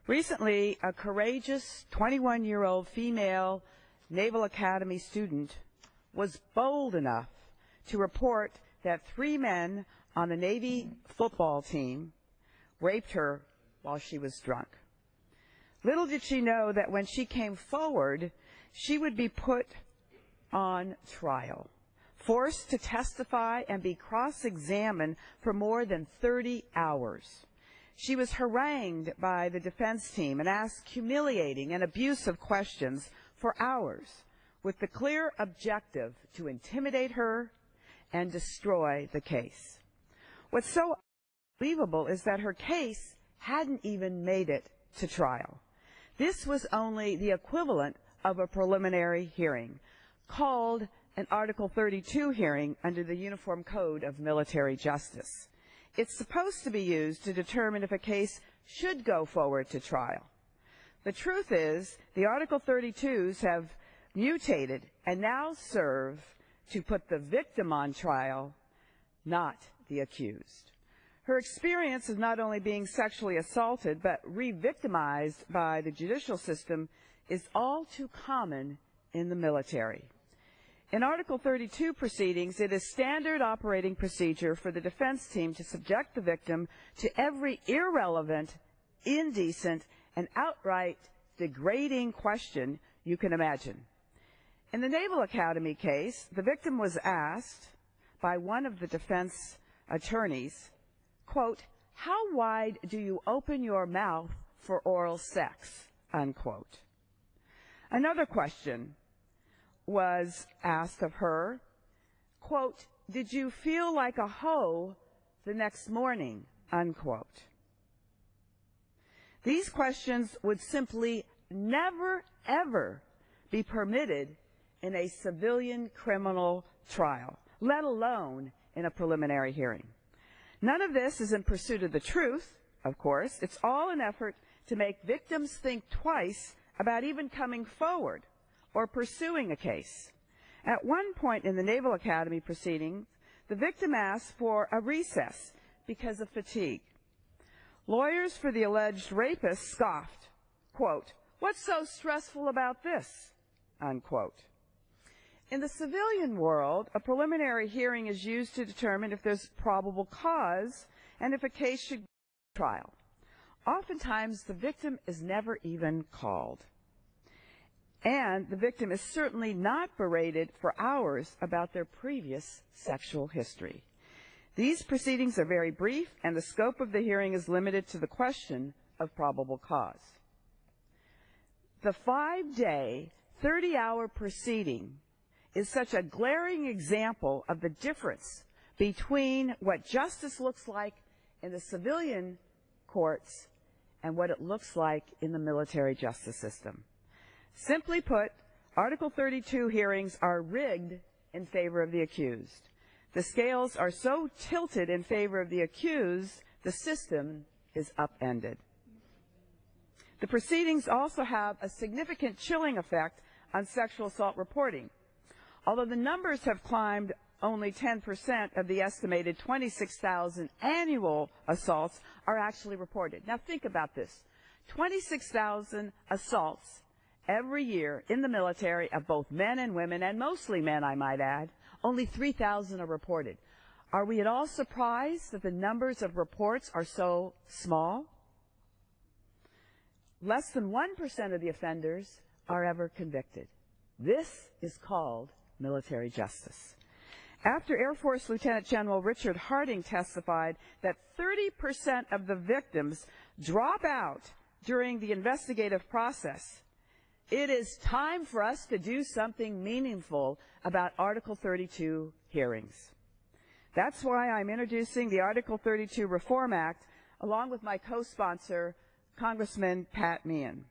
Recently, a courageous 21-year-old female Naval Academy student was bold enough to report that 3 men on the Navy football team raped her while she was drunk. Little did she know that when she came forward, she would be put on trial, forced to testify and be cross-examined for more than 30 hours. She was harangued by the defense team and asked humiliating and abusive questions for hours, with the clear objective to intimidate her and destroy the case. What's so unbelievable is that her case hadn't even made it to trial. This was only the equivalent of a preliminary hearing, called an Article 32 hearing under the Uniform Code of Military Justice. It's supposed to be used to determine if a case should go forward to trial. The truth is, the Article 32s have mutated and now serve to put the victim on trial, not the accused. Her experience of not only being sexually assaulted but re-victimized by the judicial system is all too common in the military. In Article 32 proceedings, it is standard operating procedure for the defense team to subject the victim to every irrelevant, indecent, and outright degrading question you can imagine. In the Naval Academy case, the victim was asked by one of the defense attorneys, quote, "How wide do you open your mouth for oral sex?" unquote. Another question was asked of her, quote, "Did you feel like a hoe the next morning?" unquote. These questions would simply never, ever be permitted in a civilian criminal trial, let alone in a preliminary hearing. None of this is in pursuit of the truth, of course. It's all an effort to make victims think twice about even coming forward or pursuing a case. At one point in the Naval Academy proceeding, the victim asked for a recess because of fatigue. Lawyers for the alleged rapist scoffed, quote, "What's so stressful about this?" unquote. In the civilian world, a preliminary hearing is used to determine if there's probable cause and if a case should go to trial. Oftentimes, the victim is never even called. And the victim is certainly not berated for hours about their previous sexual history. These proceedings are very brief, and the scope of the hearing is limited to the question of probable cause. The 5-day, 30-hour proceeding is such a glaring example of the difference between what justice looks like in the civilian courts and what it looks like in the military justice system. Simply put, Article 32 hearings are rigged in favor of the accused. The scales are so tilted in favor of the accused, the system is upended. The proceedings also have a significant chilling effect on sexual assault reporting. Although the numbers have climbed, only 10% of the estimated 26,000 annual assaults are actually reported. Now think about this. 26,000 assaults every year in the military of both men and women, and mostly men, I might add. Only 3,000 are reported. Are we at all surprised that the numbers of reports are so small? Less than 1% of the offenders are ever convicted. This is called military justice. After Air Force Lieutenant General Richard Harding testified that 30% of the victims drop out during the investigative process, it is time for us to do something meaningful about Article 32 hearings. That's why I'm introducing the Article 32 Reform Act along with my co-sponsor, Congressman Pat Meehan,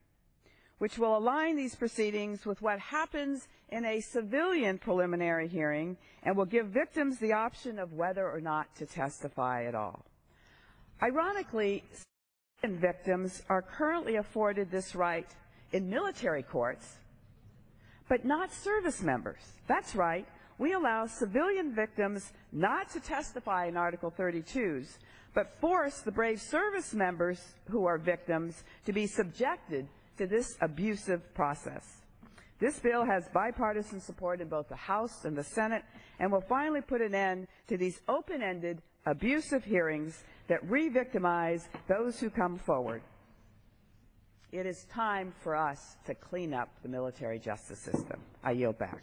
which will align these proceedings with what happens in a civilian preliminary hearing and will give victims the option of whether or not to testify at all. Ironically, civilian victims are currently afforded this right in military courts, but not service members. That's right. We allow civilian victims not to testify in Article 32s, but force the brave service members who are victims to be subjected to this abusive process. This bill has bipartisan support in both the House and the Senate and will finally put an end to these open-ended, abusive hearings that re-victimize those who come forward. It is time for us to clean up the military justice system. I yield back.